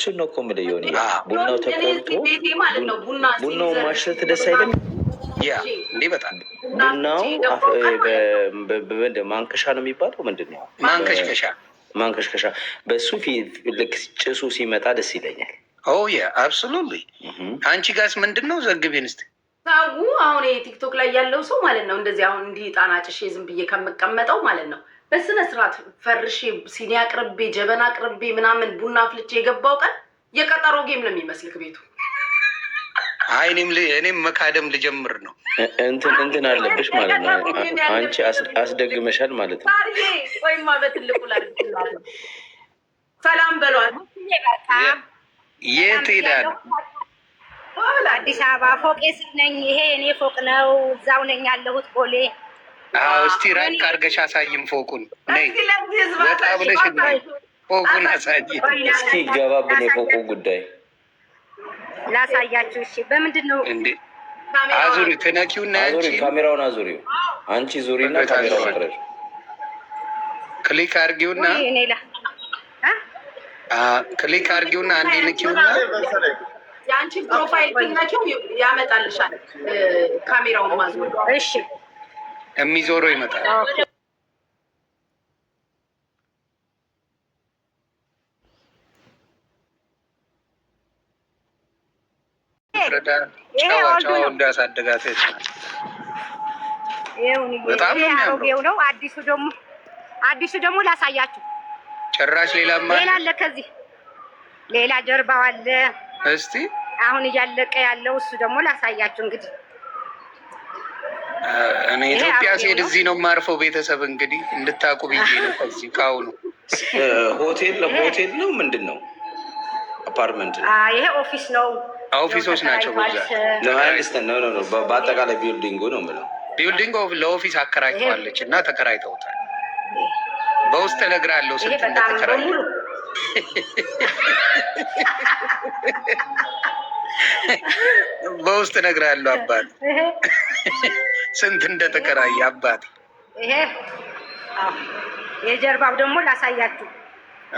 እሱን ነው እኮ የምልህ የሆነ ቡናው ተቆልቶ ቡናው ማሽተት ደስ አይልም። እንዴ በጣም ቡናው ማንከሻ ነው የሚባለው። ምንድን ነው ማንከሽከሻ? በሱ ፊት ልክ ጭሱ ሲመጣ ደስ ይለኛል። አብሶሉትሊ። አንቺ ጋስ ምንድን ነው ዘግቤን እስኪ። ሰው አሁን ቲክቶክ ላይ ያለው ሰው ማለት ነው እንደዚህ አሁን እንዲህ ጣና ጭሼ ዝም ብዬ ከምቀመጠው ማለት ነው በስነ ስርዓት ፈርሼ ሲኒ አቅርቤ ጀበና አቅርቤ ምናምን ቡና አፍልቼ የገባው ቀን የቀጠሮ ጌም ነው የሚመስልክ ቤቱ። አይ እኔም መካደም ልጀምር ነው። እንትን አለብሽ ማለት ነው። አንቺ አስደግመሻል ማለት ነው። ወይማ በትልቁ ላድርግላት። ሰላም በሏል። የት ሄዳል? አዲስ አበባ ፎቄ ስር ነኝ። ይሄ እኔ ፎቅ ነው። እዛው ነኝ ያለሁት ቦሌ። እስቲ ራቅ አድርገሽ አሳይም ፎቁን። ወጣ ብለሽ ፎቁን አሳይ እስኪ። ገባብን የፎቁ ጉዳይ ላሳያችሁ። እሺ በምንድን ነው እንዴ? አዙሪ ተነኪውና አንቺ ካሜራውን አዙሪው። አንቺ ዙሪና ካሜራውን አድርገሽ ክሊክ አድርጊውና ክሊክ አድርጊውና አንዴ ንኪውና የአንቺ ፕሮፋይል ብትነኪው ያመጣልሻል። ካሜራውን ማዞር። እሺ የሚዞረው ይመጣል። ጨዋታው እንዳሳደጋት በጣም ነው። አዲሱ ደግሞ ላሳያችሁ። ጭራሽ ሌላ አለ። ከዚህ ሌላ ጀርባው አለ። እስቲ አሁን እያለቀ ያለው እሱ ደግሞ ላሳያችሁ። እንግዲህ እኔ ኢትዮጵያ ስሄድ እዚህ ነው የማርፈው። ቤተሰብ እንግዲህ እንድታውቁ ብዬ ነው። ከዚህ ከአሁኑ ሆቴል ነው ምንድን ነው? አፓርትመንት ነው። ይሄ ኦፊስ ነው። ኦፊሶች ናቸው። በአጠቃላይ ቢልዲንጉ ነው የምለው። ቢልዲንግ ለኦፊስ አከራይተዋለች እና ተከራይተውታል። በውስጥ እነግርሃለሁ ስንት እንደተከራየ። በውስጥ እነግርሃለሁ አባት ስንት እንደተከራየ አባት። ይሄ የጀርባው ደግሞ ላሳያችሁ።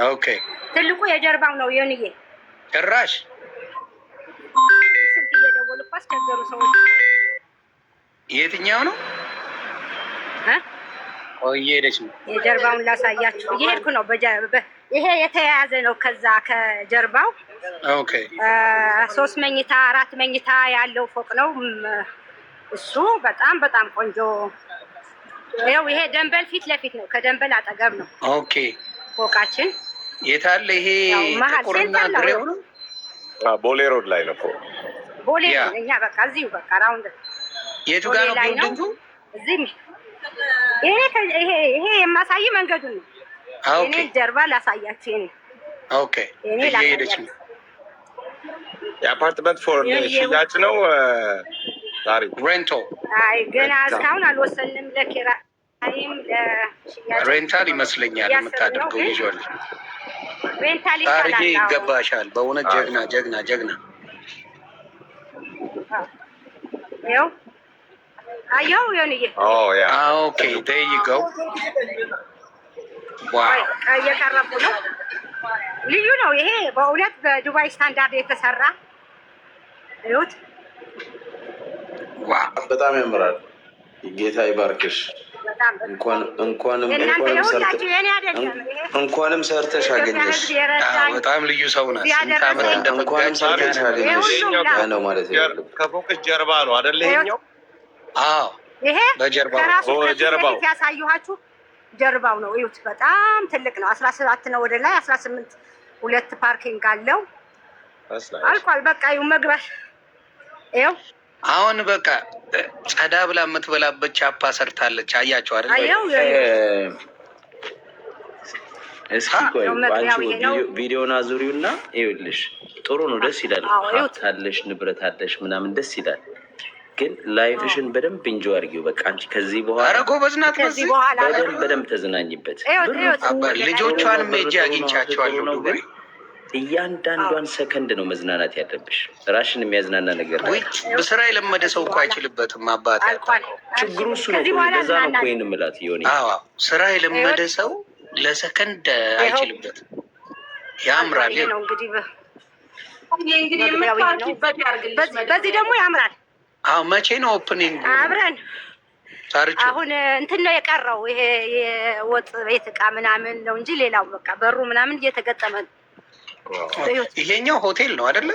ኦኬ ትልቁ የጀርባው ነው። የኔ ጭራሽ ስልክ እየደወሉ እኮ አስቸገሩ ሰዎች። የትኛው ነው? እየሄደች ነው። የጀርባውን ላሳያችሁ። እየሄድኩ ነው። ይሄ የተያያዘ ነው። ከዛ ከጀርባው 3 መኝታ 4 መኝታ ያለው ፎቅ ነው። እሱ በጣም በጣም ቆንጆ ነው። ይሄ ደንበል ፊት ለፊት ነው። ከደንበል አጠገብ ነው። ኦኬ ፎቃችን የታለ? ይሄ ጥቁርና ግሬው ነው። ቦሌ ሮድ ላይ ነው። ቦሌ እኛ በቃ እዚሁ በቃ ራውንድ። የቱ ጋር ነው ቢልዲንጉ? እዚህ ይሄ የማሳይ መንገዱን ነው። እኔ ጀርባ ላሳያችሁ። ኦኬ እየሄደች ነው። የአፓርትመንት ፎር ሽያጭ ነው። ዛሬ ሬንቶ። አይ ገና እስካሁን አልወሰንም። ለኪራይም ለሽያጭ ሬንታል ይመስለኛል የምታደርገው። ይዟል ሬንታል ይላል። ይገባሻል። በእውነት ጀግና። ይኸው አየው የኔ ኦኬ there you go ዋው እየቀረቡ ነው። ልዩ ነው ይሄ በእውነት በዱባይ ስታንዳርድ የተሰራ እዩት። ዋው በጣም ያምራል። ጌታ ይባርክሽ። እንኳንም ሰርተሽ አገኘሽ። በጣም ልዩ ሰው ናት። ስንት ዓመት እንደፈጋች ነው ማለት ነው። ከፎቅሽ ጀርባ ነው አይደል? ይሄኛው ይሄ በጀርባው ያሳየኋችሁ ጀርባው ነው። እዩት በጣም ትልቅ ነው። 17 ነው ወደ ላይ 18 2 ፓርኪንግ አለው። አልቋል በቃ ይኸው መግባት ይኸው። አሁን በቃ ጸዳ ብላ የምትበላበት ቻፓ ሰርታለች። አያችሁ አይደል? እስኪ ቆይ አንቺ ቪዲዮና ዙሪውና ይኸውልሽ ጥሩ ነው፣ ደስ ይላል። አለሽ ንብረት አለሽ ምናምን ደስ ይላል። ግን ላይፍሽን በደንብ እንጆ አድርጊው። በቃ አንቺ ከዚህ በኋላ ጎበዝ ናት። በደንብ ተዝናኝበት። ልጆቿንም ሄጄ አግኝቻቸዋለሁ ዱባይ። እያንዳንዷን ሰከንድ ነው መዝናናት ያለብሽ። ራሽን የሚያዝናና ነገር ነው። በስራ የለመደ ሰው እኮ አይችልበትም። አባት ችግሩ እሱ ነው። በዛ ነው እኮ ይሄን የምላት ይሆን። ስራ የለመደ ሰው ለሰከንድ አይችልበትም። ያምራል። ነው እንግዲህ በዚህ ደግሞ ያምራል። አሁን መቼ ነው ኦፕኒንግ? አብረን አሁን እንትን ነው የቀረው። ይሄ የወጥ ቤት እቃ ምናምን ነው እንጂ ሌላው በቃ በሩ ምናምን እየተገጠመ ነው። ይሄኛው ሆቴል ነው አይደለ?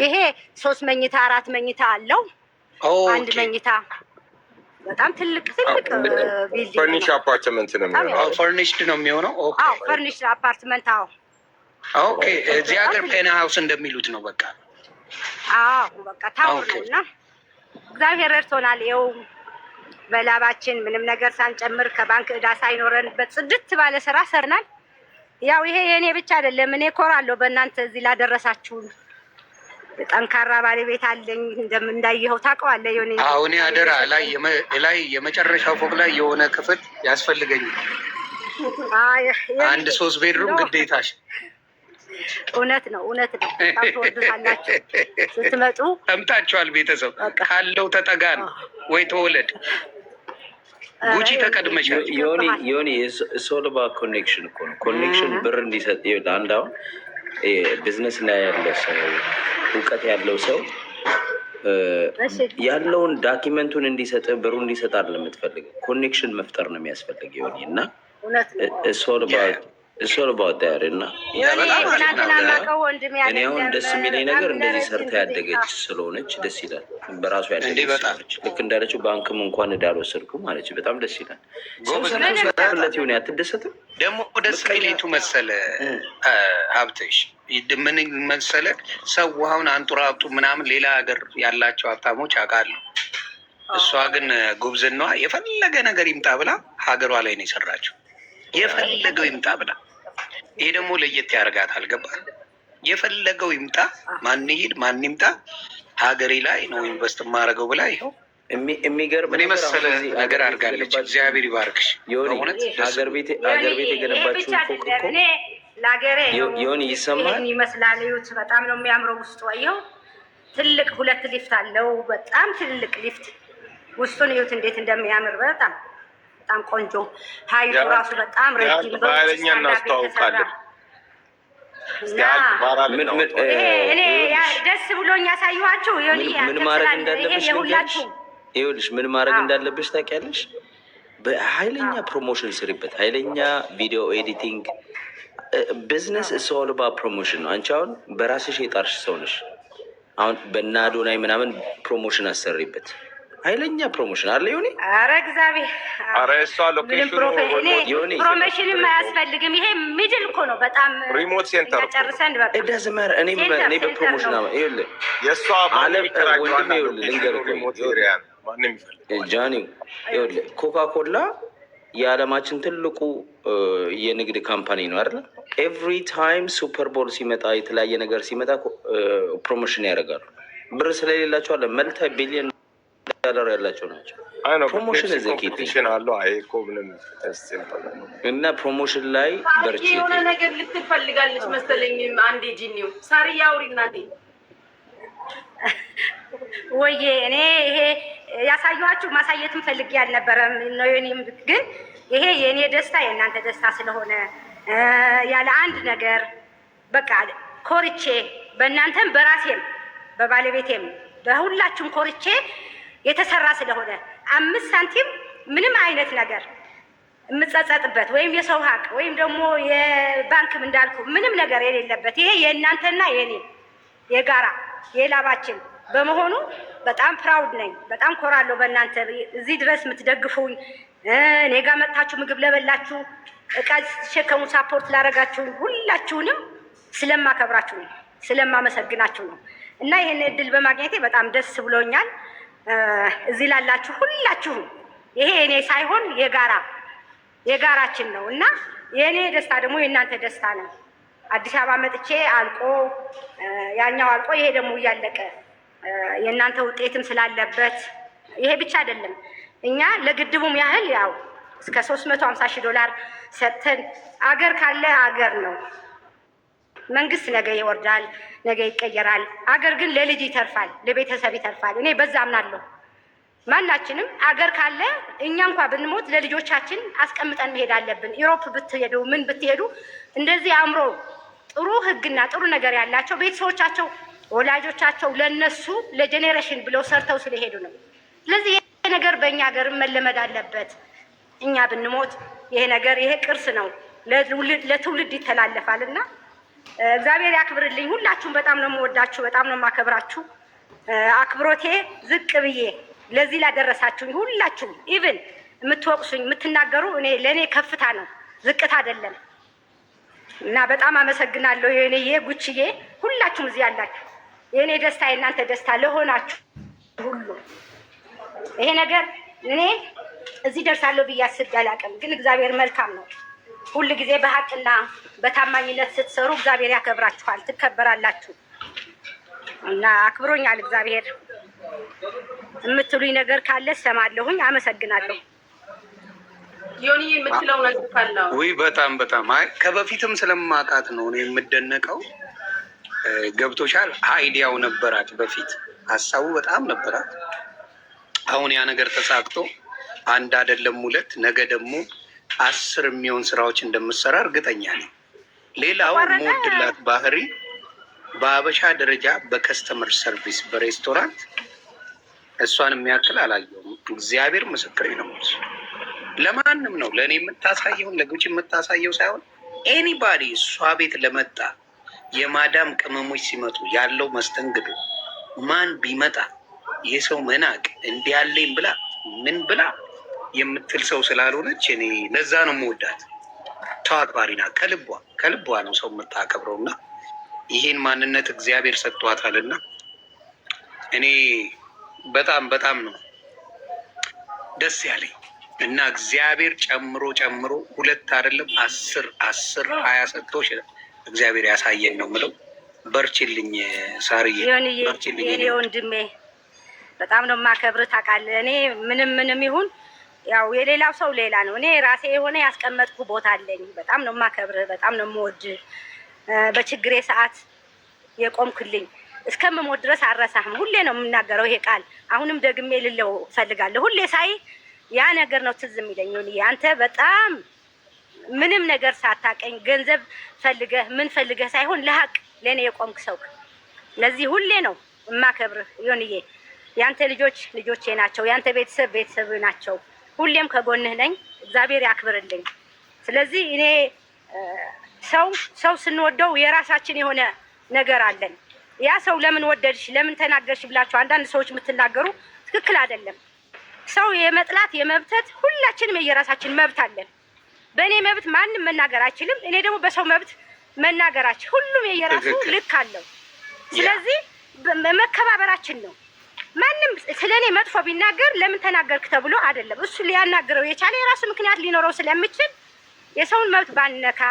ይሄ 3 መኝታ 4 መኝታ አለው። አንድ መኝታ በጣም ትልቅ ቢልዲንግ ፈርኒሽ አፓርትመንት ነው የሚሆነው። ፈርኒሽድ ነው የሚሆነው። ኦኬ ፈርኒሽድ አፓርትመንት። ኦኬ እዚህ ሀገር ፔና ሃውስ እንደሚሉት ነው በቃ። በቃ ታውቁ ነውና እግዚአብሔር ረድቶናል። ይኸው በላባችን ምንም ነገር ሳንጨምር ከባንክ ዕዳ ሳይኖረንበት ጽድት ባለ ስራ ሰርናል። ያው ይሄ የእኔ ብቻ አይደለም። እኔ ኮራለሁ በእናንተ እዚህ ላደረሳችሁን። ጠንካራ ባለቤት አለኝ እንዳየኸው ታውቀዋለህ። የሆነ አሁን አደራ ላይ የመጨረሻው ፎቅ ላይ የሆነ ክፍል ያስፈልገኛል። አንድ 3 ቤድሩም ግዴታሽ። እውነት ነው። በጣም ትወዱታላችሁ ስትመጡ። ሰምታችኋል ቤተሰብ። ካለው ተጠጋን ወይ ተወለድ። ጉቺ ተቀድመሻል። ዮኒ ሶልባ ኮኔክሽን እኮ ነው። ኮኔክሽን ብር እንዲሰጥ አንድ አሁን ቢዝነስ ላይ ያለ ሰው እውቀት ያለው ሰው ያለውን ዳኪመንቱን እንዲሰጥ ብሩ እንዲሰጥ አይደለም የምትፈልገው፣ ኮኔክሽን መፍጠር ነው የሚያስፈልግ ዮኒ እና ሶልባ ዳር እና እኔ አሁን ደስ የሚለኝ ነገር እንደዚህ ሰርታ ያደገች ስለሆነች ደስ ይላል። በራሱ ያደገች ልክ እንዳለችው ባንክም እንኳን ዕዳ አልወሰድኩም አለች። በጣም ደስ ይላል። ሰውለት ሆነ አትደሰትም? ደግሞ ደስ የሚሌቱ መሰለ ሀብትሽ ምን መሰለ ሰው አሁን አንጡራ ሀብቱ ምናምን ሌላ ሀገር ያላቸው ሀብታሞች አውቃለሁ። እሷ ግን ጉብዝናዋ የፈለገ ነገር ይምጣ ብላ ሀገሯ ላይ ነው የሰራችው። የፈለገው ይምጣ ብላ። ይሄ ደግሞ ለየት ያደርጋታል። ገባ? የፈለገው ይምጣ፣ ማን ይሄድ ማን ይምጣ፣ ሀገሬ ላይ ነው ኢንቨስት የማደርገው ብላ ይኸው የሚገርም እኔ መሰለ ነገር አድርጋለች። እግዚአብሔር ይባርክሽ። ሀገር ቤት የገነባችውን ፎቅ እኮ ለሀገሬ ዮኒ ይሰማል ይመስላል። ይኸውት በጣም ነው የሚያምረው ውስጡ። ይኸው ትልቅ 2 ሊፍት አለው። በጣም ትልቅ ሊፍት ውስጡን ይኸውት እንዴት እንደሚያምር በጣም ቆንጆ። ሀይቱ ራሱ በጣም ረጅም ነው። ባለኛ እናስተዋውቃለን። እኔ ደስ ብሎኝ ያሳየኋችሁ ምን ማድረግ እንዳለብሽ የሁላችሁ ይኸውልሽ፣ ምን ማድረግ እንዳለብሽ ታውቂያለሽ? በኃይለኛ ፕሮሞሽን ስሪበት። ኃይለኛ ቪዲዮ ኤዲቲንግ ቢዝነስ ሶልባ ፕሮሞሽን ነው። አንቺ አሁን በራስሽ የጣርሽ ሰው ነሽ። አሁን በእነ አዶናይ ምናምን ፕሮሞሽን አሰሪበት። ኃይለኛ ፕሮሞሽን አለ ዮኒ። ኧረ እግዚአብሔር! ኧረ እሷ ሎኬሽኑ ፕሮሞሽንም አያስፈልግም። ይሄ ሚድል እኮ ነው። በጣም ሪሞት ሴንተር ጨርሰን በቃ እደዝመር እኔ በፕሮሞሽን ይኸውልህ የእሷ አለም ወንድሜ ይኸውልህ ልንገርህ ጃኒው ይኸውልህ ኮካ ኮላ የዓለማችን ትልቁ የንግድ ካምፓኒ ነው አይደለ? ኤቭሪ ታይም ሱፐር ቦል ሲመጣ የተለያየ ነገር ሲመጣ ፕሮሞሽን ያደርጋሉ። ብር ስለሌላቸው አለ መልታ ቢሊዮን ዶላር ያላቸው ናቸው። ፕሮሞሽን ዘኪሽን አለው እና ፕሮሞሽን ላይ በርቺ። የሆነ ነገር ልትፈልጋለች መሰለኝ። አንዴ ጂኒው ሳሪ አውሪ እናቴ ወይዬ እኔ ይሄ ያሳየኋችሁ ማሳየትም ፈልጌ አልነበረም ነው የኔም፣ ግን ይሄ የእኔ ደስታ የእናንተ ደስታ ስለሆነ ያለ አንድ ነገር በቃ ኮርቼ በእናንተም በራሴም በባለቤቴም በሁላችሁም ኮርቼ የተሰራ ስለሆነ 5 ሳንቲም ምንም አይነት ነገር የምጸጸጥበት ወይም የሰው ሀቅ ወይም ደግሞ የባንክም እንዳልኩ ምንም ነገር የሌለበት ይሄ የእናንተና የኔ የጋራ የላባችን በመሆኑ በጣም ፕራውድ ነኝ። በጣም ኮራለሁ በእናንተ እዚህ ድረስ የምትደግፉኝ፣ እኔ ጋር መጥታችሁ ምግብ ለበላችሁ፣ እቃ ስትሸከሙ ሳፖርት ላደረጋችሁ ሁላችሁንም ስለማከብራችሁ ነው፣ ስለማመሰግናችሁ ነው እና ይህን እድል በማግኘቴ በጣም ደስ ብሎኛል። እዚህ ላላችሁ ሁላችሁም ይሄ እኔ ሳይሆን የጋራችን ነው እና የእኔ ደስታ ደግሞ የእናንተ ደስታ ነው። አዲስ አበባ መጥቼ አልቆ ያኛው አልቆ ይሄ ደግሞ እያለቀ የእናንተ ውጤትም ስላለበት ይሄ ብቻ አይደለም። እኛ ለግድቡም ያህል ያው እስከ 350,000 ዶላር ሰጥተን አገር ካለ አገር ነው። መንግስት ነገ ይወርዳል፣ ነገ ይቀየራል። አገር ግን ለልጅ ይተርፋል፣ ለቤተሰብ ይተርፋል። እኔ በዛ አምናለሁ። ማናችንም አገር ካለ እኛ እንኳ ብንሞት ለልጆቻችን አስቀምጠን መሄድ አለብን። ኢሮፕ ብትሄዱ ምን ብትሄዱ እንደዚህ አእምሮ ጥሩ ህግና ጥሩ ነገር ያላቸው ቤተሰቦቻቸው ወላጆቻቸው ለነሱ ለጄኔሬሽን ብለው ሰርተው ስለሄዱ ነው። ስለዚህ ይሄ ነገር በእኛ ሀገር መለመድ አለበት። እኛ ብንሞት ይሄ ነገር ይሄ ቅርስ ነው፣ ለትውልድ ይተላለፋል እና እግዚአብሔር ያክብርልኝ። ሁላችሁም በጣም ነው የምወዳችሁ፣ በጣም ነው የማከብራችሁ። አክብሮቴ ዝቅ ብዬ ለዚህ ላደረሳችሁኝ ሁላችሁም፣ ኢቭን የምትወቅሱኝ የምትናገሩ እኔ ለእኔ ከፍታ ነው ዝቅታ አይደለም እና በጣም አመሰግናለሁ። የኔ ጉችዬ ሁላችሁም እዚህ ያላችሁ የእኔ ደስታ የእናንተ ደስታ ለሆናችሁ ሁሉ ይሄ ነገር እኔ እዚህ ደርሳለሁ ብዬ አስቤ አላውቅም፣ ግን እግዚአብሔር መልካም ነው። ሁል ጊዜ በሀቅና በታማኝነት ስትሰሩ እግዚአብሔር ያከብራችኋል፣ ትከበራላችሁ እና አክብሮኛል እግዚአብሔር። የምትሉኝ ነገር ካለ ሰማለሁኝ። አመሰግናለሁ። ዮኒ የምትለው ነገር ካለ? ወይ በጣም አይ ከበፊትም ስለማውቃት ነው እኔ የምደነቀው። ገብቶሻል? አይዲያው ነበራት በፊት ሀሳቡ በጣም ነበራት። አሁን ያ ነገር ተሳክቶ አንድ አይደለም ሁለት፣ ነገ ደግሞ 10 የሚሆን ስራዎች እንደምትሰራ እርግጠኛ ነኝ። ሌላው የምወድላት ባህሪ በአበሻ ደረጃ በከስተመር ሰርቪስ በሬስቶራንት እሷን የሚያክል አላየሁም። እግዚአብሔር ምስክሬ ነው። ለማንም ነው ለእኔ የምታሳየውን ለጉቺ የምታሳየው ሳይሆን ኤኒባዲ እሷ ቤት ለመጣ የማዳም ቅመሞች ሲመጡ ያለው መስተንግዶ ማን ቢመጣ የሰው መናቅ እንዲያለኝ ብላ ምን ብላ የምትል ሰው ስላልሆነች እኔ ለዛ ነው የምወዳት። ተዋቅባሪ ናት። ከልቧ ነው ሰው የምታከብረው እና ይሄን ማንነት እግዚአብሔር ሰጥቷታልና እኔ በጣም ነው ደስ ያለኝ እና እግዚአብሔር ጨምሮ 2 አይደለም 10 20 ሰጥቶሽ እግዚአብሔር ያሳየን ነው የምለው። በርችልኝ ሳርዬ፣ በርችልኝ የኔ ወንድሜ። በጣም ነው የማከብርህ ታውቃለህ። እኔ ምንም ይሁን ያው የሌላው ሰው ሌላ ነው። እኔ ራሴ የሆነ ያስቀመጥኩ ቦታ አለኝ። በጣም ነው የማከብርህ፣ በጣም ነው የምወድህ። በችግሬ ሰዓት የቆምክልኝ እስከምሞት ድረስ አልረሳህም። ሁሌ ነው የምናገረው ይሄ ቃል። አሁንም ደግሜ ልለው እፈልጋለሁ። ሁሌ ሳይ ያ ነገር ነው ትዝ የሚለኝ። አንተ በጣም ምንም ነገር ሳታቀኝ ገንዘብ ፈልገህ ምን ፈልገህ ሳይሆን ለሀቅ ለእኔ የቆምክ ሰው። ለዚህ ሁሌ ነው የማከብርህ ዮንዬ። ያንተ ልጆች ልጆቼ ናቸው፣ ያንተ ቤተሰብ ናቸው። ሁሌም ከጎንህ ነኝ። እግዚአብሔር ያክብርልኝ። ስለዚህ እኔ ሰው ስንወደው የራሳችን የሆነ ነገር አለን። ያ ሰው ለምን ወደድሽ ለምን ተናገርሽ ብላችሁ አንዳንድ ሰዎች የምትናገሩ ትክክል አይደለም። ሰው የመጥላት የመብተት ሁላችንም የየራሳችን መብት አለን። በእኔ መብት ማንም መናገር አይችልም። እኔ ደግሞ በሰው መብት መናገራችን ሁሉም የየራሱ ልክ አለው። ስለዚህ መከባበራችን ነው። ማንም ስለ እኔ መጥፎ ቢናገር ለምን ተናገርክ ተብሎ አይደለም። እሱ ሊያናግረው የቻለ የራሱ ምክንያት ሊኖረው ስለሚችል የሰውን መብት ባንነካ፣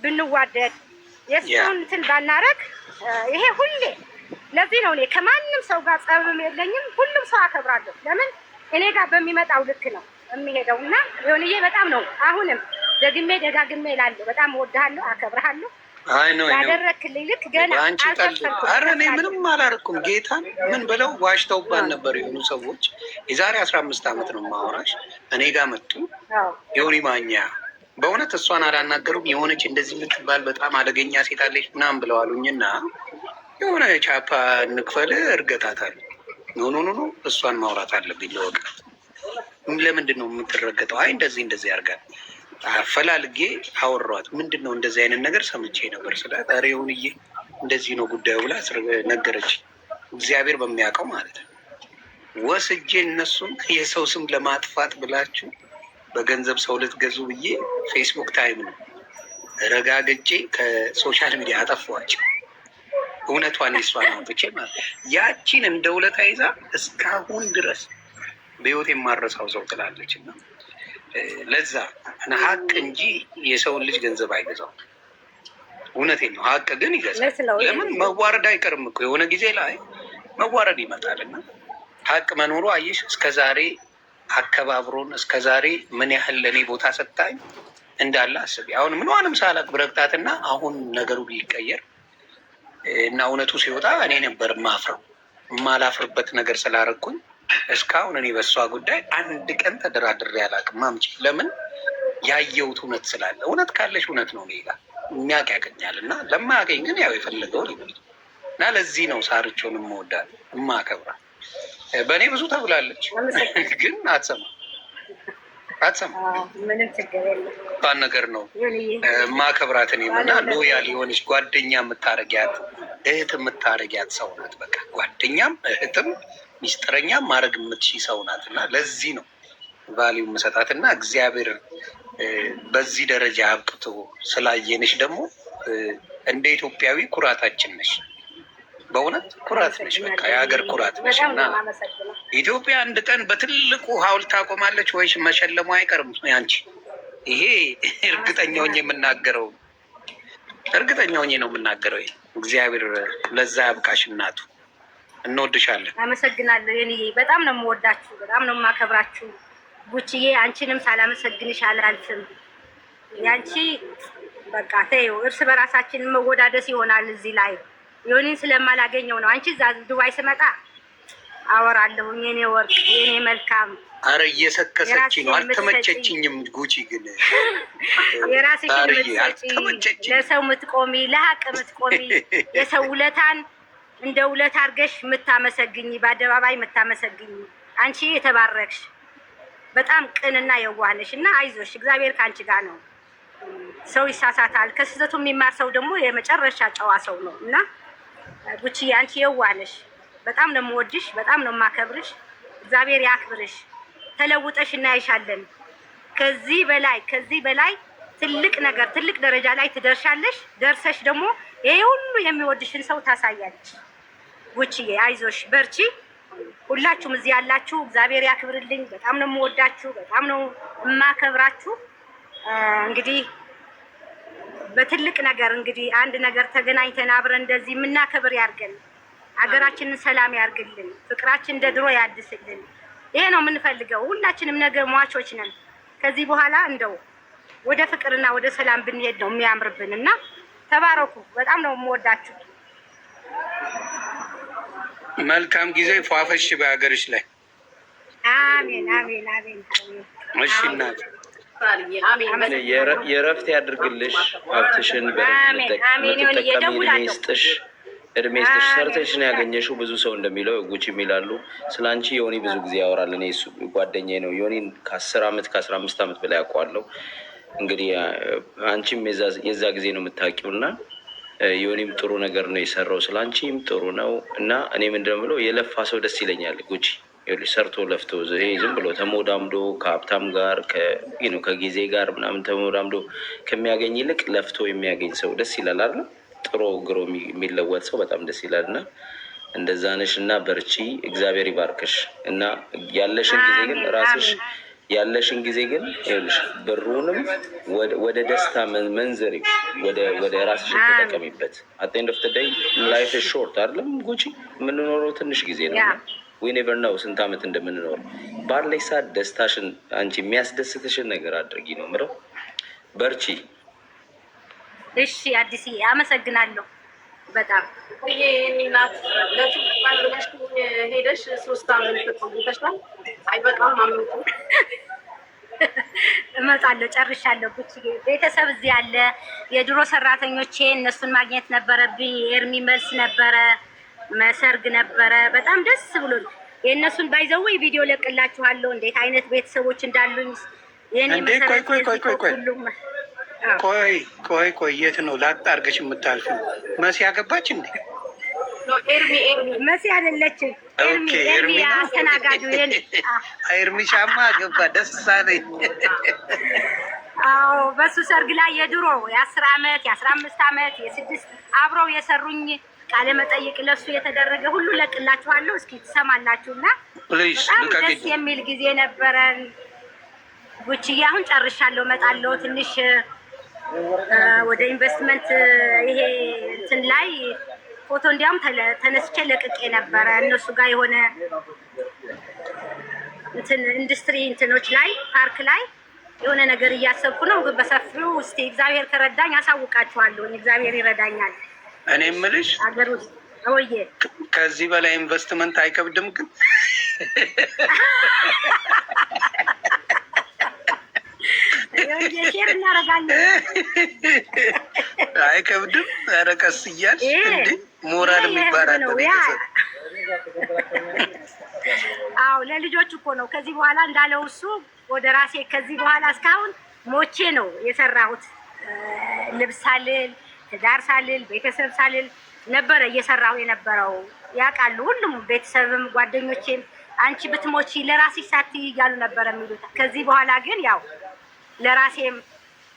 ብንዋደድ፣ የሰውን እንትን ባናረግ ይሄ ሁሌ ለዚህ ነው እኔ ከማንም ሰው ጋር ጸብም የለኝም። ሁሉም ሰው አከብራለሁ። ለምን እኔ ጋር በሚመጣው ልክ ነው የሚሄደው እና ዮንዬ በጣም ነው አሁንም ደግሜ ደጋግሜ እላለሁ። በጣም እወድሃለሁ፣ አከብርሃለሁ። አይ ነው ያደረክልኝ ልክ ገና አልተፈርኩም። ኧረ እኔ ምንም አላደረኩም። ጌታን ምን ብለው ዋሽተውባን ነበር የሆኑ ሰዎች። የዛሬ 15 ዓመት ነው ማወራሽ። እኔ ጋር መጡ ዮኒ ማኛ። በእውነት እሷን አላናገሩም። የሆነች እንደዚህ የምትባል በጣም አደገኛ ሴት አለች ምናምን ብለዋሉኝና የሆነ ቻፓ እንክፈል እርገጣታለሁ። ኖ እሷን ማውራት አለብኝ ለወቃት። ለምንድን ነው የምትረገጠው? አይ እንደዚህ ያርጋል። አፈላልጌ አወሯት። ምንድን ነው እንደዚህ አይነት ነገር ሰምቼ ነበር ስላት፣ ኧረ ይሁንዬ እንደዚህ ነው ጉዳዩ ብላ ነገረች። እግዚአብሔር በሚያውቀው ማለት ነው። ወስጄ እነሱን የሰው ስም ለማጥፋት ብላችሁ በገንዘብ ሰው ልትገዙ ብዬ ፌስቡክ ታይም ነው ረጋግጬ ከሶሻል ሚዲያ አጠፏቸው። እውነቷን የሷን አውጥቼ ማለት ያቺን እንደ ውለታ ይዛ እስካሁን ድረስ በህይወት የማረሳው ሰው ትላለች። እና ለዛ ሀቅ እንጂ የሰውን ልጅ ገንዘብ አይገዛው። እውነቴን ነው። ሀቅ ግን ይገዛል። ለምን መዋረድ አይቀርም እኮ የሆነ ጊዜ ላይ መዋረድ ይመጣል። እና ሀቅ መኖሩ አየሽ እስከዛሬ አከባብሮን እስከዛሬ ምን ያህል ለእኔ ቦታ ሰጣኝ እንዳለ አስቢ። አሁን ምንዋንም ሳላቅ ብረግጣትና አሁን ነገሩ ቢቀየር እና እውነቱ ሲወጣ እኔ ነበር ማፍረው። የማላፍርበት ነገር ስላረኩኝ እስካሁን እኔ በሷ ጉዳይ አንድ ቀን ተደራድሬ አላውቅም። አምጪ ለምን ያየሁት እውነት ስላለ። እውነት ካለሽ እውነት ነው ሌላ የሚያውቅ ያገኛል እና ለማያገኝ ግን ያው የፈለገውን ይበል እና ለዚህ ነው ሳርቾን የምወዳት የማከብራት። በእኔ ብዙ ተብላለች ግን አትሰማም። ምንም ችግር የለም። ባን ነገር ነው ማከብራት እኔም እና ሎያል የሆነች ጓደኛ የምታረጊያት እህት የምታረጊያት ሰው ናት። በቃ ጓደኛም እህትም ሚስጥረኛም ማድረግ የምትሺ ሰው ናት እና ለዚህ ነው ቫሊው መሰጣት እና እግዚአብሔር በዚህ ደረጃ አብቅቶ ስላየንሽ ደግሞ እንደ ኢትዮጵያዊ ኩራታችን ነሽ። በእውነት ኩራት ነሽ። በቃ የሀገር ኩራት ነሽ እና ኢትዮጵያ አንድ ቀን በትልቁ ሐውልት ታቆማለች ወይስ መሸለሙ አይቀርም ያንቺ። ይሄ እርግጠኛ ሆኜ የምናገረው ነው የምናገረው። ይሄ እግዚአብሔር ለዛ ያብቃሽ እናቱ። እንወድሻለን። አመሰግናለሁ። የኔ በጣም ነው የምወዳችሁ፣ በጣም ነው የማከብራችሁ ጉቺዬ። አንቺንም ሳላመሰግንሽ አላልፍም። ያንቺ በቃ ተይው፣ እርስ በራሳችን መወዳደስ ይሆናል እዚህ ላይ ዮኒን ስለማላገኘው ነው። አንቺ እዛ ዱባይ ስመጣ አወራለሁ። የኔ ወርቅ፣ የኔ መልካም። አረ እየሰከሰች ነው። አልተመቸችኝም። ጉቺ ግን የራስሽን ምትሰጪ፣ ለሰው ምትቆሚ፣ ለሀቅ ምትቆሚ፣ የሰው ውለታን እንደ ውለታ አድርገሽ ምታመሰግኝ፣ በአደባባይ ምታመሰግኝ አንቺ የተባረክሽ በጣም ቅንና የዋህነሽ እና አይዞሽ፣ እግዚአብሔር ከአንቺ ጋር ነው። ሰው ይሳሳታል። ከስህተቱ የሚማር ሰው ደግሞ የመጨረሻ ጨዋ ሰው ነው እና ጉቺዬ አንቺ የዋህነሽ። በጣም ነው የምወድሽ፣ በጣም ነው የማከብርሽ። እግዚአብሔር ያክብርሽ። ተለውጠሽ እናይሻለን። ከዚህ በላይ ትልቅ ነገር፣ ትልቅ ደረጃ ላይ ትደርሻለሽ። ደርሰሽ ደግሞ ይሄ ሁሉ የሚወድሽን ሰው ታሳያለሽ። ጉቺዬ አይዞሽ፣ በርቺ። ሁላችሁም እዚህ ያላችሁ እግዚአብሔር ያክብርልኝ። በጣም ነው የምወዳችሁ፣ በጣም ነው የማከብራችሁ። እንግዲህ በትልቅ ነገር እንግዲህ አንድ ነገር ተገናኝተን አብረን እንደዚህ የምናከብር ያርገን። ሀገራችንን ሰላም ያርግልን። ፍቅራችን እንደ ድሮ ያድስልን። ይሄ ነው የምንፈልገው። ሁላችንም ነገ ሟቾች ነን። ከዚህ በኋላ እንደው ወደ ፍቅርና ወደ ሰላም ብንሄድ ነው የሚያምርብን እና ተባረኩ። በጣም ነው የምወዳችሁ። መልካም ጊዜ። ፏፈሽ በሀገርሽ ላይ። አሜን አሜን አሜን አሜን። እሺ እናት የእረፍት ያድርግልሽ። ሀብትሽን በምትጠቀሚ እድሜ ይስጥሽ። ሰርተሽ ነው ያገኘሽው። ብዙ ሰው እንደሚለው ጉቺ የሚላሉ ስለ አንቺ ዮኒ ብዙ ጊዜ ያወራል። እኔ እሱ ጓደኛዬ ነው። ዮኒን ከ10 ዓመት ከ15 ዓመት በላይ አውቀዋለሁ። እንግዲህ አንቺም የዛ ጊዜ ነው የምታውቂው እና ዮኒም ጥሩ ነገር ነው የሰራው። ስለ አንቺም ጥሩ ነው እና እኔ ምንድን ነው የምለው የለፋ ሰው ደስ ይለኛል። ጉቺ ሰርቶ ለፍቶ ይሄ ዝም ብሎ ተሞዳምዶ ከሀብታም ጋር ከጊዜ ጋር ምናምን ተሞዳምዶ ከሚያገኝ ይልቅ ለፍቶ የሚያገኝ ሰው ደስ ይላል አይደል? ጥሮ ግሮ የሚለወጥ ሰው በጣም ደስ ይላል እና እንደዛ ነሽ እና በርቺ። እግዚአብሔር ይባርክሽ እና ያለሽን ጊዜ ግን ራስሽ ያለሽን ጊዜ ግን ይኸውልሽ ብሩንም ወደ ደስታ መንዘሪ ወደ ራስሽ ተጠቀሚበት። አት ኤንድ ኦፍ ዘ ዴይ ላይፍ ኢዝ ሾርት አይደለም ጉቺ? የምንኖረው ትንሽ ጊዜ ነው። ዊ ኔቨር ነው ስንት ዓመት እንደምንኖር። ባለሽ ሰዓት ደስታሽን አንቺ የሚያስደስትሽን ነገር አድርጊ ነው የምለው። በርቺ። እሺ አዲስዬ አመሰግናለሁ በጣም። ሄደሽ 3 ዓመት ተቆይተሻል። አይበቃም? እመጣለሁ፣ ጨርሻለሁ። ቤተሰብ እዚህ ያለ የድሮ ሰራተኞቼ እነሱን ማግኘት ነበረብኝ። ኤርሚ መልስ ነበረ፣ መሰርግ ነበረ። በጣም ደስ ብሎኝ የእነሱን ባይዘው ቪዲዮ ለቅላችኋለሁ እንዴት አይነት ቤተሰቦች እንዳሉኝ። ቆይ የት ነው ላጣ አድርገሽ የምታልፊው? መሲ ያገባች እንዴ? መሲ አይደለችም። ኤርሚ አስተናጋጁ ኤርሚ ሻማ ገባ። ደስ አለኝ። አዎ በሱ ሰርግ ላይ የድሮ የ10 ዓመት የ15 ዓመት የ6 አብረው የሰሩኝ ቃለ መጠይቅ ለሱ የተደረገ ሁሉ ለቅላችኋለሁ። እስኪ ትሰማላችሁና በጣም ደስ የሚል ጊዜ ነበረን። ጉቺዬ አሁን ጨርሻለሁ፣ እመጣለሁ። ትንሽ ወደ ኢንቨስትመንት ይሄ እንትን ላይ ፎቶ እንዲያውም ተነስቼ ለቅቄ ነበረ። እነሱ ጋር የሆነ እንትን ኢንዱስትሪ እንትኖች ላይ ፓርክ ላይ የሆነ ነገር እያሰብኩ ነው። በሰፊው እስቲ እግዚአብሔር ከረዳኝ አሳውቃችኋለሁ። እግዚአብሔር ይረዳኛል። እኔ የምልሽ ሀገር ውስጥ ወይዬ ከዚህ በላይ ኢንቨስትመንት አይከብድም ግን ሼር እናደርጋለን። አይከብድም። ኧረ ቀስ እያልሽ እንደ ሞራል የሚባል አለ ቤተሰብ። አዎ ለልጆች እኮ ነው። ከዚህ በኋላ እንዳለው እሱ ወደ ራሴ ከዚህ በኋላ እስካሁን ሞቼ ነው የሰራሁት። ልብስ ሳልል፣ ትዳር ሳልል፣ ቤተሰብ ሳልል ነበረ እየሰራሁ የነበረው። ያውቃሉ ሁሉም ቤተሰብም ጓደኞቼም አንቺ ብትሞቺ ለራስሽ ሳትይ እያሉ ነበረ የሚሉት። ከዚህ በኋላ ግን ያው ለራሴም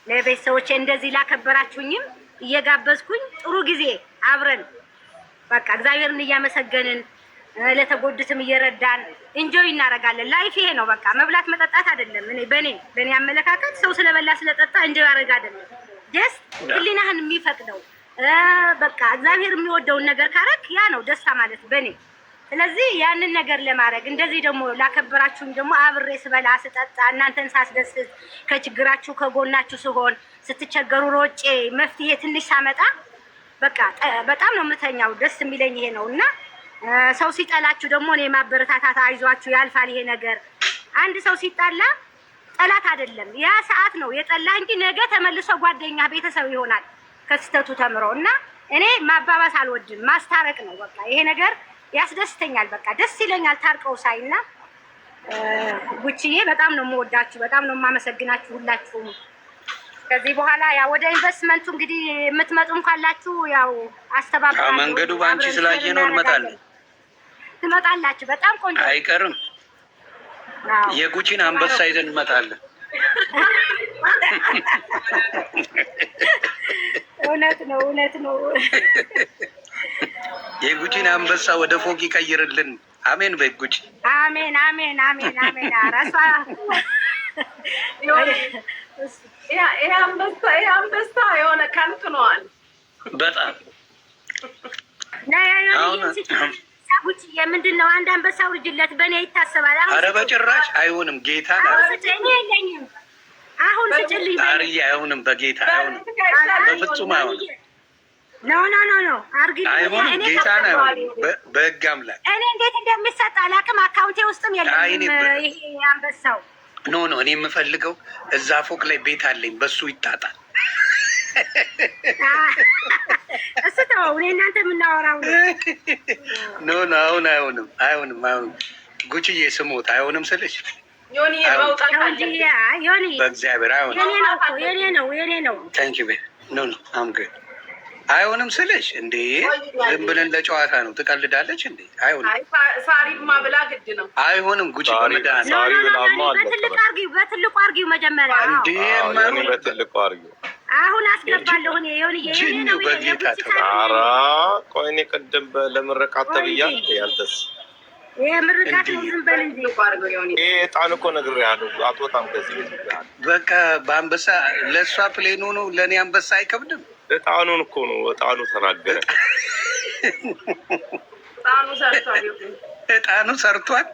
ለቤተሰቦቼ እንደዚህ ላከበራችሁኝም እየጋበዝኩኝ ጥሩ ጊዜ አብረን በቃ እግዚአብሔርን እያመሰገንን ለተጎዱትም እየረዳን እንጆይ እናደርጋለን። ላይፍ ይሄ ነው በቃ መብላት መጠጣት አይደለም። በእኔ አመለካከት ሰው ስለበላ ስለጠጣ እንጆይ ያደርግ አይደለም። ጀስት ህሊናህን የሚፈቅደው በቃ እግዚአብሔር የሚወደውን ነገር ካረክ ያ ነው ደስታ ማለት በእኔ። ስለዚህ ያንን ነገር ለማድረግ እንደዚህ ደግሞ ላከበራችሁኝ ደግሞ አብሬ ስበላ ስጠጣ እናንተን ሳስደስት ከችግራችሁ ከጎናችሁ ስሆን ስትቸገሩ ሮጬ መፍትሄ ትንሽ ሳመጣ በቃ በጣም ነው የምተኛው። ደስ የሚለኝ ይሄ ነው እና ሰው ሲጠላችሁ ደግሞ እኔ ማበረታታት አይዟችሁ ያልፋል ይሄ ነገር። አንድ ሰው ሲጣላ ጠላት አይደለም ያ ሰዓት ነው የጠላህ እንጂ ነገ ተመልሶ ጓደኛ ቤተሰብ ይሆናል ከስተቱ ተምሮ እና እኔ ማባባስ አልወድም ማስታረቅ ነው በቃ ይሄ ነገር ያስደስተኛል። በቃ ደስ ይለኛል ታርቀው ሳይና ጉቺዬ በጣም ነው የምወዳችሁ፣ በጣም ነው የማመሰግናችሁ ሁላችሁም። ከዚህ በኋላ ያው ወደ ኢንቨስትመንቱ እንግዲህ የምትመጡም ካላችሁ ያው አስተባብራለሁ። መንገዱ በአንቺ ስላየ ነው እንመጣለን። ትመጣላችሁ። በጣም ቆንጆ አይቀርም። የጉቺን አንበሳ ይዘን እንመጣለን። እውነት ነው፣ እውነት ነው። የጉቺን አንበሳ ወደ ፎቅ ይቀይርልን። አሜን በይ ጉቺ። አሜን፣ አሜን፣ አሜን፣ አሜን። አራሷ ይሄ አንበሳ የሆነ ከንቱ ነዋል በጣም ጉቺ የምንድን ነው? አንድ አንበሳ ውርጅለት በእኔ ይታሰባል። ኧረ በጭራሽ አይሆንም። ጌታ የለኝም አሁን ስጭልኝ። አርዬ አይሆንም፣ በጌታ አይሆንም፣ በፍጹም አይሆንም። ኖ አይሆንም፣ ጌታ ነው አይሆንም። በህግ አምላክ እኔ እንዴት እንደሚሰጥ አላውቅም። አካውንቴ ውስጥም የለም ይሄ አንበሳው። ኖ እኔ የምፈልገው እዛ ፎቅ ላይ ቤት አለኝ፣ በሱ ይታጣል። እሱ ተወው፣ እኔ እናንተ የምናወራው ኖ አሁን አይሆንም። ጉቺዬ ስሞት አይሆንም ስልሽ ዮኒ መውጣት ዮኒ በእግዚአብሔር አይሆንም። የኔ ነው ታንኪ ቤ ኖ አምገ አይሆንም ስልሽ እንዴ ዝም ብለን ለጨዋታ ነው። ትቀልዳለች እንዴ? አይሆንም። ሳሪማ ብላ ግድ ነው። አይሆንም። ጉቺ በመድኃኒዓለም በትልቁ አርጊው መጀመሪያ እንዴ በትልቁ አርጊው። አሁን አስገባለሁ እኔ የኔ ነው በጌታ ኧረ ቆይ እኔ ቅድም ለምርቃት ተብያለሁ። ያንተስ የምርቃት ነው። ዝም በል እንጂ ይሄ ዕጣን እኮ ነግሬሃለሁ። አትወጣም ከዚህ ቤት ብለሃል። በቃ በአንበሳ ለእሷ ፕሌኑ ነው፣ ለእኔ አንበሳ አይከብድም። ዕጣኑን እኮ ነው። ዕጣኑ ተናገረ። ዕጣኑ ሰርቷል።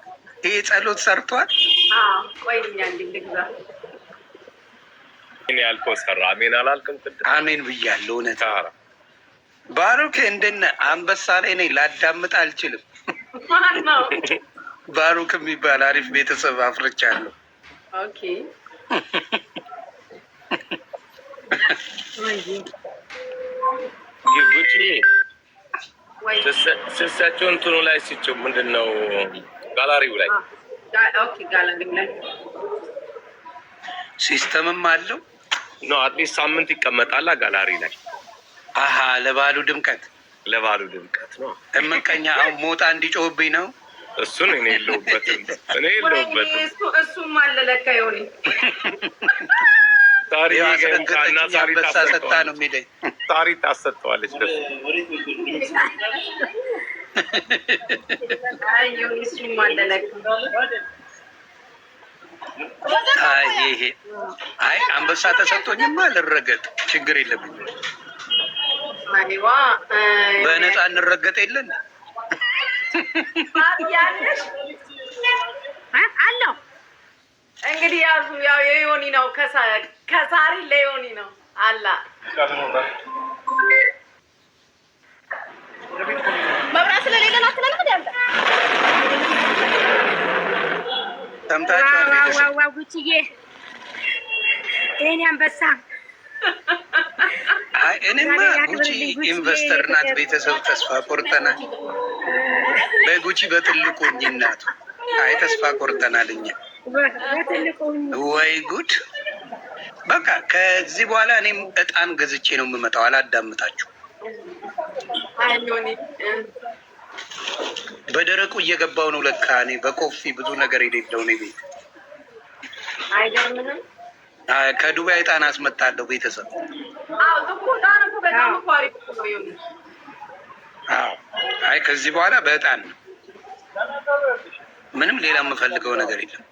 ይሄ ጸሎት ሰርቷል። ቆይ ልግዛ። እኔ ያልከው ሰራ። አሜን አላልክም? ቅድም አሜን ብያለሁ። እውነት ባሩክ እንደነ አንበሳ ላይ ነኝ። ላዳምጥ አልችልም። ባሩክ የሚባል አሪፍ ቤተሰብ አፍርቻለሁ። ኦኬ ጉቺ ስሳቸው እንትኑ ላይ ሲጭው ምንድን ነው ጋላሪው ላይ ጋላሪው ላይ ሲስተምም አለው ነው። አትሊስት ሳምንት ይቀመጣል ጋላሪ ላይ። አሀ ለባሉ ድምቀት ነው። እምቀኛ አሁን ሞጣ እንዲጮህብኝ ነው። እሱን እኔ የለሁበትም። እሱም አለ ለካ ይሆን አንበሳ ሰታ ነው የሚለኝ። ታሪ ታሰጠዋለች። አይ አንበሳ ተሰጥቶኝማ ልረገጥ ችግር የለብኝም። በነፃ እንረገጥ የለን አለው። እንግዲህ ያው የዮኒ ነው፣ ከሳሪ ለዮኒ ነው አላ መብራት ስለሌለ ነው አትላለህ ያለ ሰምታችኋል። ዋው ጉቺዬ የኔ አንበሳ። እኔማ ጉቺ ኢንቨስተር ናት። ቤተሰብ ተስፋ ቆርጠናል። በጉቺ በትልቁ እናቱ አይ ተስፋ ቆርጠናል እኛ። ወይ ጉድ! በቃ ከዚህ በኋላ እኔም እጣን ገዝቼ ነው የምመጣው። አላዳምጣችሁ። በደረቁ እየገባው ነው ለካ። እኔ በኮፊ ብዙ ነገር የሌለው ነው ቤት። አይገርምንም? ከዱባይ እጣን አስመጣለሁ ቤተሰብ። አይ ከዚህ በኋላ በእጣን ነው። ምንም ሌላ የምፈልገው ነገር የለም።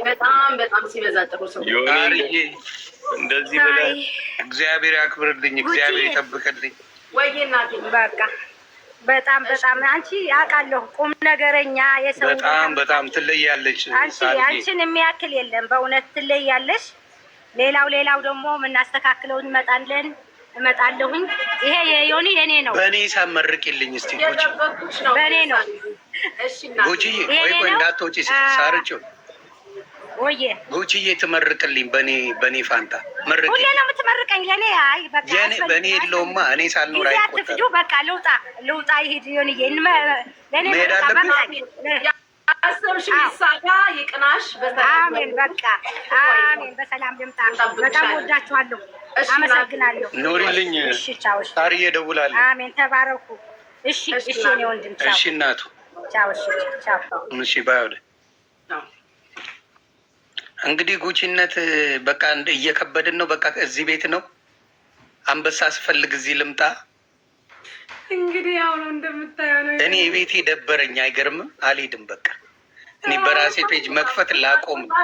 በጣም በጣም ሲበዛ ጥሩ ሰው እንደዚህ ብለህ እግዚአብሔር ያክብርልኝ፣ እግዚአብሔር ይጠብቅልኝ። ወይ እናቴ በቃ በጣም በጣም አንቺ አውቃለሁ፣ ቁም ነገረኛ የሰው በጣም ትለያለች። አንቺን የሚያክል የለም በእውነት ትለያለሽ። ሌላው ደግሞ የምናስተካክለው እመጣለሁኝ። ይሄ የዮኒ የኔ ነው። በእኔ ሳመርቅልኝ እስቲ ጉቺ፣ በእኔ ነው። እሺ እናቴ ጉቺዬ፣ ቆይ እንዳትወጪ ሳርችው ወዬ ጉቺዬ ትመርቅልኝ። በእኔ ፋንታ መርቅ። ሁሌ ነው የምትመርቀኝ ለኔ? አይ በቃ በእኔ የለውማ። እኔ ሳልኖር አይቆጠር። በቃ ልውጣ ይሄድ ዮኒዬ። ለኔ መሄድ አለብን። አሰብሽ ይሳካ ይቅናሽ። አሜን። በቃ አሜን። በሰላም ልምጣ። በጣም ወዳችኋለሁ። አመሰግናለሁ። ኖሪልኝ። እሺ ቻው። ታሪዬ እደውላለሁ። አሜን። ተባረኩ። እሺ እኔ ወንድም ቻው። እሺ እናቱ ቻው። እሺ ቻው። እሺ ባይወደ እንግዲህ ጉቺነት በቃ እየከበድን ነው። በቃ እዚህ ቤት ነው። አንበሳ ስፈልግ እዚህ ልምጣ። እንግዲህ ያው ነው እንደምታየው ነው። እኔ ቤቴ ደበረኝ። አይገርምም? አልሄድም። በቃ እኔ በራሴ ፔጅ መክፈት ላቆም ነው።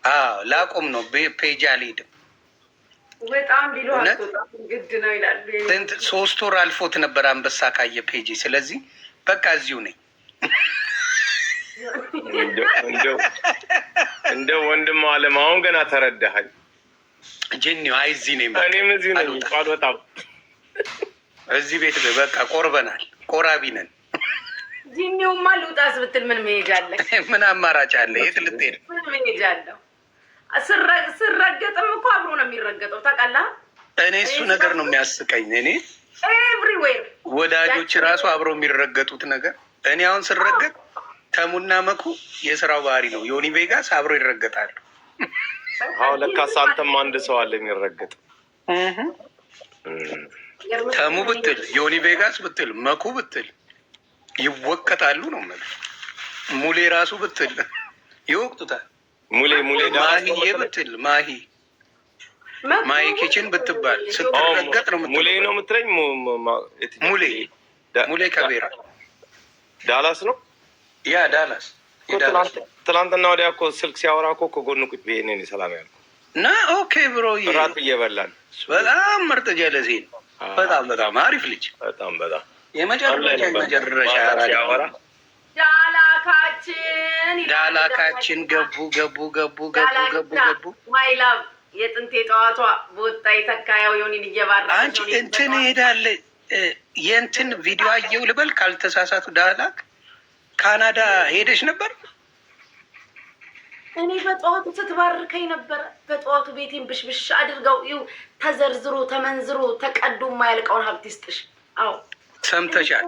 አዎ ላቆም ነው። ፔጅ አልሄድም። በጣም ቢሎ አትወጣም ግድ ነው ይላሉ። 3 ወር አልፎት ነበር አንበሳ ካየ ፔጅ። ስለዚህ በቃ እዚሁ ነኝ። እንደው ወንድም አለም አሁን ገና ተረዳኸኝ። ጅኒው አይ እዚህ ነኝ። እኔም እዚህ ነኝ። ቃል በጣም እዚህ ቤት በቃ ቆርበናል። ቆራቢ ነን። ጅኒውማ ልውጣስ ብትል ምን መሄጃ አለ? ምን አማራጭ አለ? የት ልትሄድ? ምን መሄጃ አለው? ስረገጥም እኮ አብሮ ነው የሚረገጠው። ታውቃለህ? እኔ እሱ ነገር ነው የሚያስቀኝ። እኔ ኤቭሪዌር ወዳጆች ራሱ አብረው የሚረገጡት ነገር። እኔ አሁን ስረገጥ ተሙና መኩ የስራው ባህሪ ነው። ዮኒ ቬጋስ አብሮ ይረገጣሉ። አዎ ለካስ አንተም አንድ ሰው አለ የሚረገጥ። ተሙ ብትል ዮኒ ቬጋስ ብትል መኩ ብትል ይወቀጣሉ ነው ማለት። ሙሌ ራሱ ብትል ይወቅጡታል። ሙሌ ማሂዬ ብትል ማሂ ኪችን ብትባል ስትረገጥ ነው። ሙሌ ነው የምትለኝ? ሙሌ ከቤራ ዳላስ ነው። ያ ዳላስ ትናንትና ወዲያ እኮ ስልክ ሲያወራ እኮ ከጎኑ ቁጭ ብዬ እኔ ሰላም ያልኩ እና ኦኬ ብሮ እራት እየበላን በጣም ምርጥ ጀለሴ ነው። በጣም አሪፍ ልጅ። በጣም የመጨረሻ ሲያወራ ዳላካችን ገቡ ማይላቭ የጥንት የጠዋቷ በወጣ የተካያው ዮኒን እየባረ አንቺ እንትን ሄዳለ የእንትን ቪዲዮ አየው ልበል ካልተሳሳቱ ዳላክ ካናዳ ሄደሽ ነበር? እኔ በጠዋቱ ስትባርከኝ ነበረ። በጠዋቱ ቤቴን ብሽብሽ አድርገው ይኸው ተዘርዝሮ ተመንዝሮ ተቀዶ የማያልቀውን ሀብት ይስጥሽ። አዎ ሰምተሻል።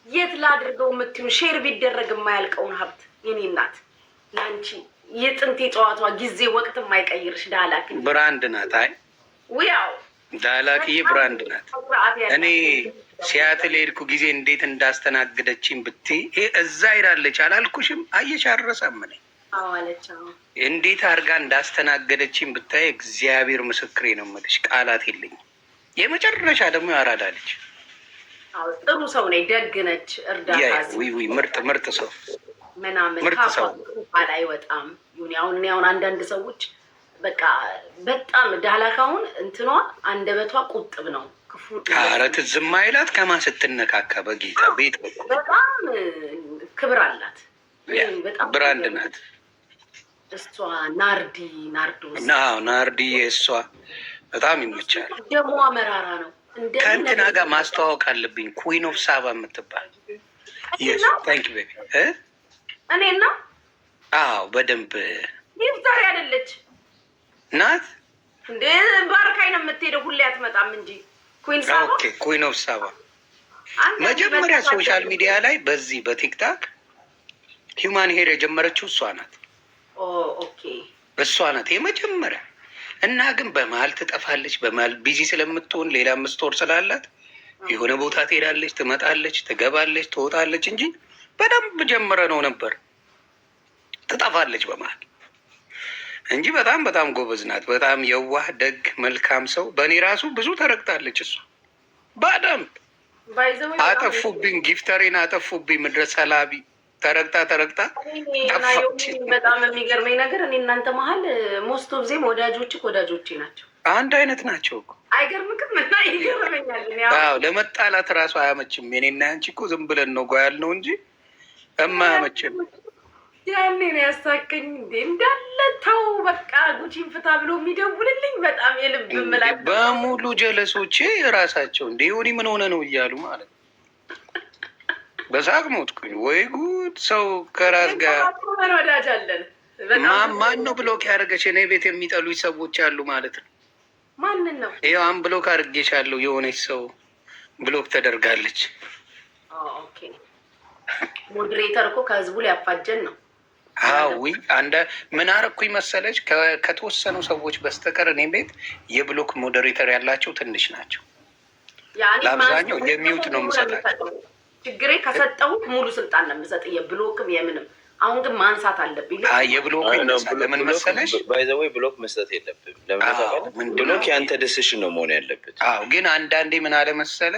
የት ላድርገው የምትዩ ሼር ቢደረግ የማያልቀውን ሀብት የኔ እናት ለአንቺ የጥንት የጠዋቷ ጊዜ ወቅት የማይቀይርሽ ዳላክ ብራንድ ናት። አይ ውያው ዳላክዬ ብራንድ ናት። እኔ ሲያትል ሄድኩ ጊዜ እንዴት እንዳስተናገደችኝ ብትይ እዛ ሄዳለች አላልኩሽም? አየሽ አልረሳም። እኔ እንዴት አድርጋ እንዳስተናገደችኝ ብታይ እግዚአብሔር ምስክሬ ነው የምልሽ። ቃላት የለኝም። የመጨረሻ ደግሞ ያራዳለች። ጥሩ ሰው ነኝ፣ ደግ ነች። እርዳታ ምርጥ ሰው ምናምን ካፋ አይወጣም። አሁን አንዳንድ ሰዎች በቃ በጣም ዳላካውን እንትኗ አንደበቷ ቁጥብ ነው። ኧረ ትዝም አይላት ከማን ስትነካካ በጌታ ቤት በጣም ክብር አላት። በጣም ብራንድ ናት እሷ። ናርዶስ ናርዲ እሷ በጣም ይመቻል። ደሞ መራራ ነው። ከእንትና ጋር ማስተዋወቅ አለብኝ። ኩዊን ኦፍ ሳባ የምትባል እኔና አዎ በደንብ ይፍታሪ አይደለች ናት እንዴ? ባርካይ ነው የምትሄደው፣ ሁሌ አትመጣም እንጂ ኩዊን ኦፍ ሳባ መጀመሪያ ሶሻል ሚዲያ ላይ በዚህ በቲክታክ ሂውማን ሄር የጀመረችው እሷ ናት። ኦኬ እሷ ናት የመጀመሪያ። እና ግን በመሀል ትጠፋለች። በመሀል ቢዚ ስለምትሆን ሌላ 5 ወር ስላላት የሆነ ቦታ ትሄዳለች፣ ትመጣለች፣ ትገባለች፣ ትወጣለች እንጂ በደንብ ጀምረ ነው ነበር። ትጠፋለች በመሀል እንጂ በጣም በጣም ጎበዝ ናት። በጣም የዋህ ደግ መልካም ሰው። በእኔ ራሱ ብዙ ተረግጣለች እሷ በደንብ አጠፉብኝ፣ ጊፍተሬን አጠፉብኝ። ምድረ ሰላቢ ተረግጣ ጠፋች። በጣም የሚገርመኝ ነገር እኔ እናንተ መሀል ሞስት ኦፍ ዜም ወዳጆቼ ናቸው። አንድ አይነት ናቸው እኮ አይገርምክም? እና ይገርመኛል። ለመጣላት ራሱ አያመችም። የኔና ያንቺ እኮ ዝም ብለን ነው ጓያል ነው እንጂ እማያመችም። ያኔ ነው ያሳቀኝ። እንዴ እንዳለ ተው በቃ ጉቺን ፍታ ብሎ የሚደውልልኝ በጣም የልብ ምላል በሙሉ ጀለሶቼ የራሳቸው እንደ ሆኒ ምን ሆነ ነው እያሉ ማለት ነው። በሳቅ ሞትኩኝ። ወይ ጉድ! ሰው ከራስ ጋር ወዳጅ አለን። ማን ነው ብሎክ ያደረገች? እኔ ቤት የሚጠሉኝ ሰዎች አሉ ማለት ነው። ማንን ነው? ይኸው ብሎክ አድርጌሻለሁ። የሆነች ሰው ብሎክ ተደርጋለች። ኦኬ ሞዴሬተር እኮ ከህዝቡ ሊያፋጀን ነው። አዊ ምን አረኩኝ መሰለች? ከተወሰኑ ሰዎች በስተቀር እኔ ቤት የብሎክ ሞዴሬተር ያላቸው ትንሽ ናቸው። ለአብዛኛው የሚውት ነው የምሰጣቸው። ችግሬ ከሰጠሁት ሙሉ ስልጣን ነው የምሰጥ፣ የብሎክም የምንም። አሁን ግን ማንሳት አለብኝ። የብሎክ ለምን መሰለሽ? ባይዘወይ ብሎክ መስጠት የለብም። ብሎክ የአንተ ደስሽን ነው መሆን ያለበት። አዎ ግን አንዳንዴ ምን አለ መሰለ፣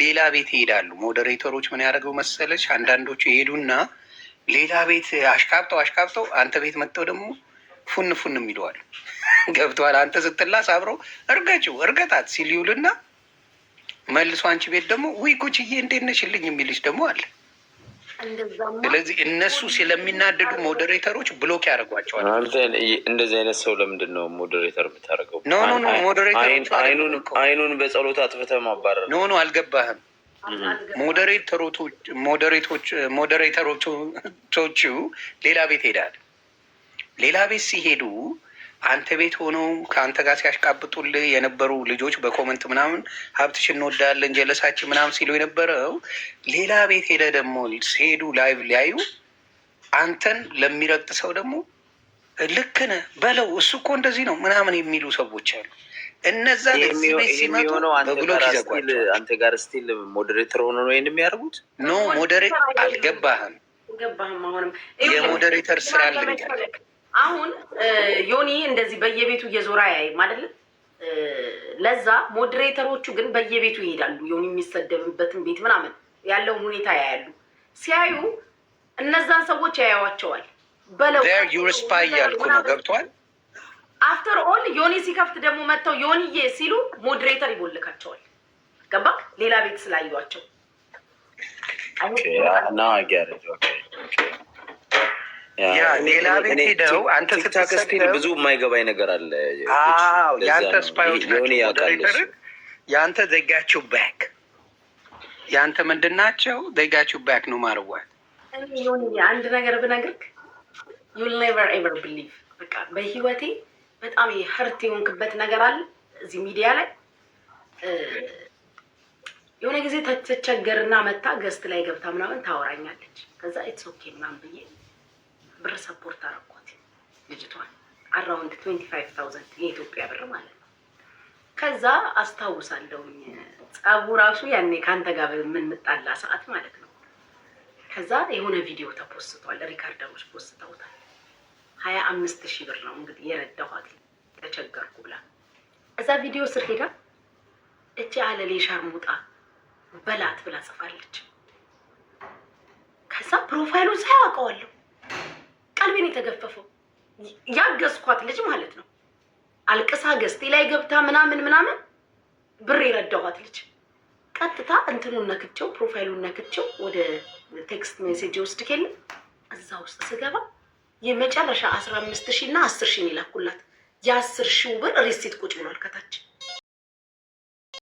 ሌላ ቤት ይሄዳሉ ሞዴሬተሮች። ምን ያደርገው መሰለች? አንዳንዶቹ ይሄዱና ሌላ ቤት አሽካብተው አንተ ቤት መጥተው ደግሞ ፉን የሚለዋል። ገብተዋል። አንተ ስትላስ አብረው እርገጣት ሲል ይውልና መልሶ አንቺ ቤት ደግሞ ውይ ጉቺዬ እንዴት ነሽልኝ የሚልሽ ደግሞ አለ። ስለዚህ እነሱ ስለሚናደዱ ሞዴሬተሮች ብሎክ ያደርጓቸዋል። እንደዚህ አይነት ሰው ለምንድን ነው ሞዴሬተር የምታደርገው? ኖ ሞዴሬተር አይኑን በጸሎት አጥፍተህ ማባረር። ኖ አልገባህም። ሞዴሬተሮቹ ሌላ ቤት ሄዳል። ሌላ ቤት ሲሄዱ አንተ ቤት ሆነው ከአንተ ጋር ሲያሽቃብጡልህ የነበሩ ልጆች በኮመንት ምናምን ሀብትሽ እንወዳለን ጀለሳችን ምናምን ሲሉ የነበረው ሌላ ቤት ሄደ ደግሞ ሲሄዱ ላይቭ ሊያዩ አንተን ለሚረግጥ ሰው ደግሞ ልክ ነህ በለው እሱ እኮ እንደዚህ ነው ምናምን የሚሉ ሰዎች አሉ። እነዛ ለዚህ ቤት ሲመጡ በብሎክ ይዘጓቸዋል። አንተ ጋር ስቲል ሞዴሬተር ሆኖ ነው ይሄን የሚያደርጉት? ኖ አልገባህም። አሁንም የሞዴሬተር ስራ ልንገር። አሁን ዮኒ እንደዚህ በየቤቱ እየዞራ ያይም አይደለም። ለዛ ሞዴሬተሮቹ ግን በየቤቱ ይሄዳሉ። ዮኒ የሚሰደብበትን ቤት ምናምን ያለውን ሁኔታ ያያሉ። ሲያዩ እነዛን ሰዎች ያያዋቸዋል። በለው ዩርስፓይ ያልኩ ነው። ገብቷል። አፍተር ኦል ዮኒ ሲከፍት ደግሞ መጥተው ዮኒዬ ሲሉ ሞዴሬተር ይቦልካቸዋል። ገባክ? ሌላ ቤት ስላዩዋቸው ሌላ ቤት ሄደው አንተ ስትሰክስቲል ብዙ የማይገባኝ ነገር አለ። የአንተ ስፓዮች ናቸው። የአንተ ዘጋችሁ ባክ የአንተ ምንድን ናቸው? ዘጋችሁ ባክ ነው ማርዋል። ዮኒ አንድ ነገር ብነግርክ ዩል ኔቨር ኤቨር ብሊቭ። በቃ በህይወቴ በጣም የህርት የሆንክበት ነገር አለ እዚህ ሚዲያ ላይ። የሆነ ጊዜ ተቸገርና መታ ገስት ላይ ገብታ ምናምን ታወራኛለች። ከዛ ኢትስ ኦኬ ምናምን ብዬ ብር ሰፖርት አረኳት ልጅቷን አራውንድ 25,000 የኢትዮጵያ ብር ማለት ነው። ከዛ አስታውሳለሁኝ ጸቡ ራሱ ያኔ ከአንተ ጋር የምንጣላ ሰዓት ማለት ነው። ከዛ የሆነ ቪዲዮ ተፖስቷል፣ ሪካርደሮች ፖስተውታል። 25,000 ብር ነው እንግዲህ የረዳኋት ተቸገርኩ ብላ። እዛ ቪዲዮ ስር ሄዳ እቺ አለሌ ሻርሙጣ በላት ብላ ጽፋለች። ከዛ ፕሮፋይሉን ሳያውቀዋለሁ ቀልቤን የተገፈፈው ያገዝኳት ልጅ ማለት ነው። አልቅሳ ገዝቴ ላይ ገብታ ምናምን ብር የረዳኋት ልጅ ቀጥታ እንትኑን ነክቼው ፕሮፋይሉን ነክቼው ወደ ቴክስት ሜሴጅ ውስጥ ከለ እዛ ውስጥ ስገባ የመጨረሻ 15,000 እና 10,000 ይላኩላት። የ10,000 ብር ሪሲት ቁጭ ብሏል ከታች።